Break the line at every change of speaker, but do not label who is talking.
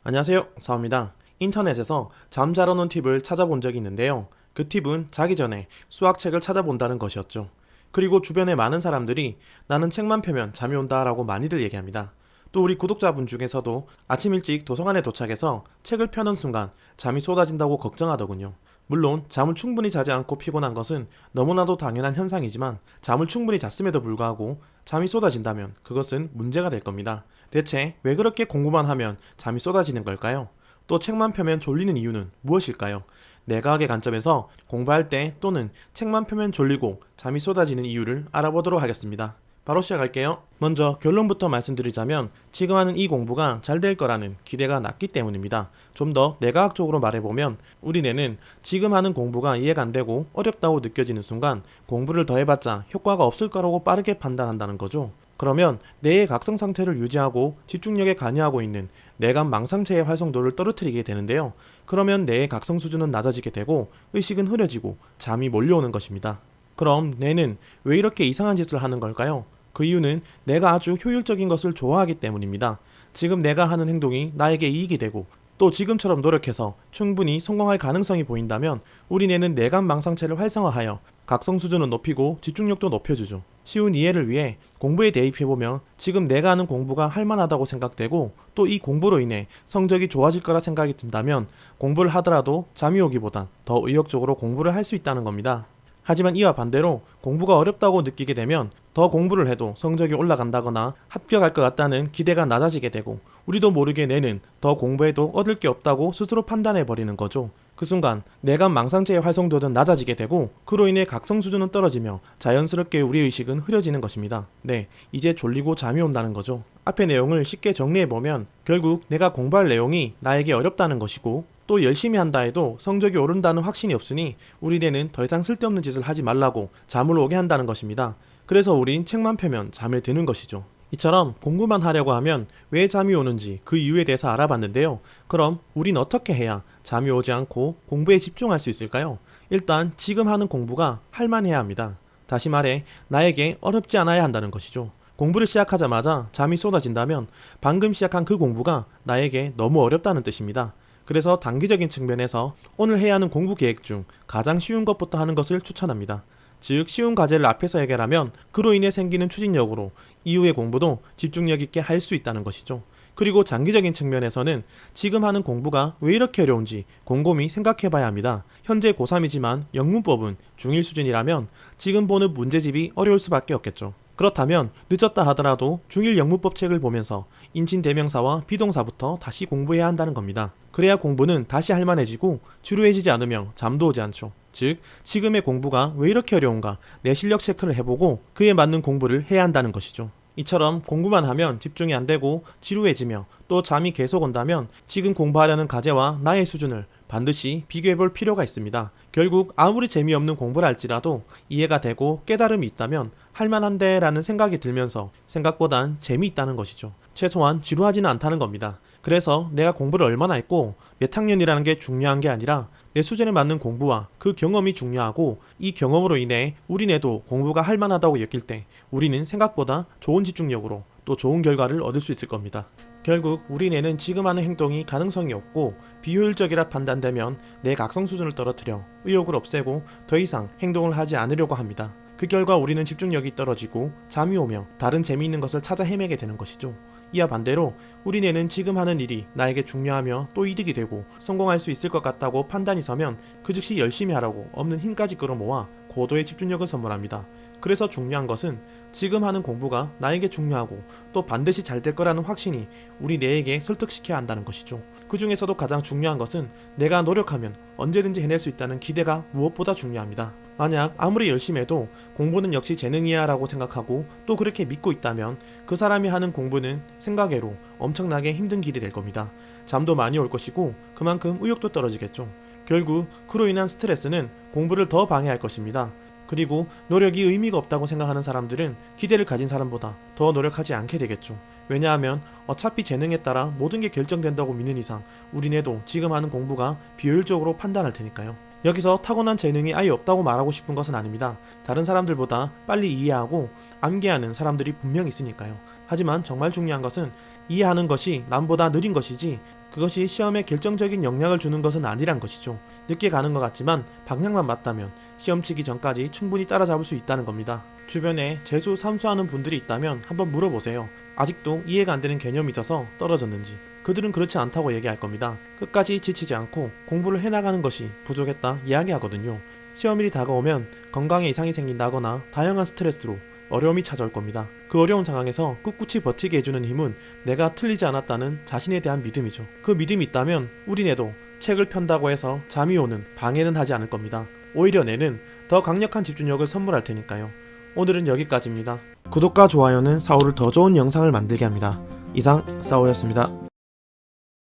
안녕하세요, 서입니다. 인터넷에서 잠잘 오는 팁을 찾아본 적이 있는데요. 그 팁은 자기 전에 수학책을 찾아본다는 것이었죠. 그리고 주변에 많은 사람들이 나는 책만 펴면 잠이 온다 라고 많이들 얘기합니다. 또 우리 구독자분 중에서도 아침 일찍 도서관에 도착해서 책을 펴는 순간 잠이 쏟아진다고 걱정하더군요. 물론 잠을 충분히 자지 않고 피곤한 것은 너무나도 당연한 현상이지만 잠을 충분히 잤음에도 불구하고 잠이 쏟아진다면 그것은 문제가 될 겁니다. 대체 왜 그렇게 공부만 하면 잠이 쏟아지는 걸까요? 또 책만 펴면 졸리는 이유는 무엇일까요? 내과학의 관점에서 공부할 때 또는 책만 펴면 졸리고 잠이 쏟아지는 이유를 알아보도록 하겠습니다. 바로 시작할게요. 먼저 결론부터 말씀드리자면 지금 하는 이 공부가 잘 될 거라는 기대가 낮기 때문입니다. 좀 더 내과학적으로 말해보면 우리 뇌는 지금 하는 공부가 이해가 안 되고 어렵다고 느껴지는 순간 공부를 더 해봤자 효과가 없을 거라고 빠르게 판단한다는 거죠. 그러면 뇌의 각성 상태를 유지하고 집중력에 관여하고 있는 뇌간 망상체의 활성도를 떨어뜨리게 되는데요. 그러면 뇌의 각성 수준은 낮아지게 되고 의식은 흐려지고 잠이 몰려오는 것입니다. 그럼 뇌는 왜 이렇게 이상한 짓을 하는 걸까요? 그 이유는 내가 아주 효율적인 것을 좋아하기 때문입니다. 지금 내가 하는 행동이 나에게 이익이 되고 또 지금처럼 노력해서 충분히 성공할 가능성이 보인다면 우리 뇌는 뇌간 망상체를 활성화하여 각성 수준을 높이고 집중력도 높여주죠. 쉬운 이해를 위해 공부에 대입해보면 지금 내가 하는 공부가 할만하다고 생각되고 또 이 공부로 인해 성적이 좋아질 거라 생각이 든다면 공부를 하더라도 잠이 오기보단 더 의욕적으로 공부를 할 수 있다는 겁니다. 하지만 이와 반대로 공부가 어렵다고 느끼게 되면 더 공부를 해도 성적이 올라간다거나 합격할 것 같다는 기대가 낮아지게 되고 우리도 모르게 뇌는 더 공부해도 얻을 게 없다고 스스로 판단해 버리는 거죠. 그 순간 뇌간 망상체의 활성도는 낮아지게 되고 그로 인해 각성 수준은 떨어지며 자연스럽게 우리 의식은 흐려지는 것입니다. 네, 이제 졸리고 잠이 온다는 거죠. 앞의 내용을 쉽게 정리해보면 결국 내가 공부할 내용이 나에게 어렵다는 것이고 또 열심히 한다 해도 성적이 오른다는 확신이 없으니 우리 뇌는 더 이상 쓸데없는 짓을 하지 말라고 잠을 오게 한다는 것입니다. 그래서 우린 책만 펴면 잠에 드는 것이죠. 이처럼 공부만 하려고 하면 왜 잠이 오는지 그 이유에 대해서 알아봤는데요. 그럼 우린 어떻게 해야 잠이 오지 않고 공부에 집중할 수 있을까요? 일단 지금 하는 공부가 할만해야 합니다. 다시 말해 나에게 어렵지 않아야 한다는 것이죠. 공부를 시작하자마자 잠이 쏟아진다면 방금 시작한 그 공부가 나에게 너무 어렵다는 뜻입니다. 그래서 단기적인 측면에서 오늘 해야 하는 공부 계획 중 가장 쉬운 것부터 하는 것을 추천합니다. 즉 쉬운 과제를 앞에서 해결하면 그로 인해 생기는 추진력으로 이후의 공부도 집중력 있게 할 수 있다는 것이죠. 그리고 장기적인 측면에서는 지금 하는 공부가 왜 이렇게 어려운지 곰곰이 생각해 봐야 합니다. 현재 고3이지만 영문법은 중1 수준이라면 지금 보는 문제집이 어려울 수밖에 없겠죠. 그렇다면 늦었다 하더라도 중1 영문법 책을 보면서 인칭 대명사와 비동사부터 다시 공부해야 한다는 겁니다. 그래야 공부는 다시 할만해지고 지루해지지 않으며 잠도 오지 않죠. 즉 지금의 공부가 왜 이렇게 어려운가 내 실력 체크를 해보고 그에 맞는 공부를 해야 한다는 것이죠. 이처럼 공부만 하면 집중이 안 되고 지루해지며 또 잠이 계속 온다면 지금 공부하려는 과제와 나의 수준을 반드시 비교해볼 필요가 있습니다. 결국 아무리 재미없는 공부를 할지라도 이해가 되고 깨달음이 있다면 할만한데 라는 생각이 들면서 생각보단 재미있다는 것이죠. 최소한 지루하지는 않다는 겁니다. 그래서 내가 공부를 얼마나 했고 몇 학년이라는 게 중요한 게 아니라 내 수준에 맞는 공부와 그 경험이 중요하고 이 경험으로 인해 우리 뇌도 공부가 할만하다고 여길 때 우리는 생각보다 좋은 집중력으로 또 좋은 결과를 얻을 수 있을 겁니다. 결국 우리 뇌는 지금 하는 행동이 가능성이 없고 비효율적이라 판단되면 내 각성 수준을 떨어뜨려 의욕을 없애고 더 이상 행동을 하지 않으려고 합니다. 그 결과 우리는 집중력이 떨어지고 잠이 오며 다른 재미있는 것을 찾아 헤매게 되는 것이죠. 이와 반대로 우리 뇌는 지금 하는 일이 나에게 중요하며 또 이득이 되고 성공할 수 있을 것 같다고 판단이 서면 그 즉시 열심히 하라고 없는 힘까지 끌어모아 고도의 집중력을 선물합니다. 그래서 중요한 것은 지금 하는 공부가 나에게 중요하고 또 반드시 잘 될 거라는 확신이 우리 뇌에게 설득시켜야 한다는 것이죠. 그 중에서도 가장 중요한 것은 내가 노력하면 언제든지 해낼 수 있다는 기대가 무엇보다 중요합니다. 만약 아무리 열심히 해도 공부는 역시 재능이야 라고 생각하고 또 그렇게 믿고 있다면 그 사람이 하는 공부는 생각외로 엄청나게 힘든 길이 될 겁니다. 잠도 많이 올 것이고 그만큼 의욕도 떨어지겠죠. 결국 그로 인한 스트레스는 공부를 더 방해할 것입니다. 그리고 노력이 의미가 없다고 생각하는 사람들은 기대를 가진 사람보다 더 노력하지 않게 되겠죠. 왜냐하면 어차피 재능에 따라 모든 게 결정된다고 믿는 이상 우리네도 지금 하는 공부가 비효율적으로 판단할 테니까요. 여기서 타고난 재능이 아예 없다고 말하고 싶은 것은 아닙니다. 다른 사람들보다 빨리 이해하고 암기하는 사람들이 분명 있으니까요. 하지만 정말 중요한 것은 이해하는 것이 남보다 느린 것이지 그것이 시험에 결정적인 영향을 주는 것은 아니란 것이죠. 늦게 가는 것 같지만 방향만 맞다면 시험 치기 전까지 충분히 따라잡을 수 있다는 겁니다. 주변에 재수, 삼수하는 분들이 있다면 한번 물어보세요. 아직도 이해가 안 되는 개념이 있어서 떨어졌는지. 그들은 그렇지 않다고 얘기할 겁니다. 끝까지 지치지 않고 공부를 해나가는 것이 부족했다 이야기하거든요. 시험일이 다가오면 건강에 이상이 생긴다거나 다양한 스트레스로 어려움이 찾아올 겁니다. 그 어려운 상황에서 꿋꿋이 버티게 해주는 힘은 내가 틀리지 않았다는 자신에 대한 믿음이죠. 그 믿음이 있다면 우리네도 책을 편다고 해서 잠이 오는 방해는 하지 않을 겁니다. 오히려 내는 더 강력한 집중력을 선물할 테니까요. 오늘은 여기까지입니다. 구독과 좋아요는 사오를 더 좋은 영상을 만들게 합니다. 이상 사오였습니다.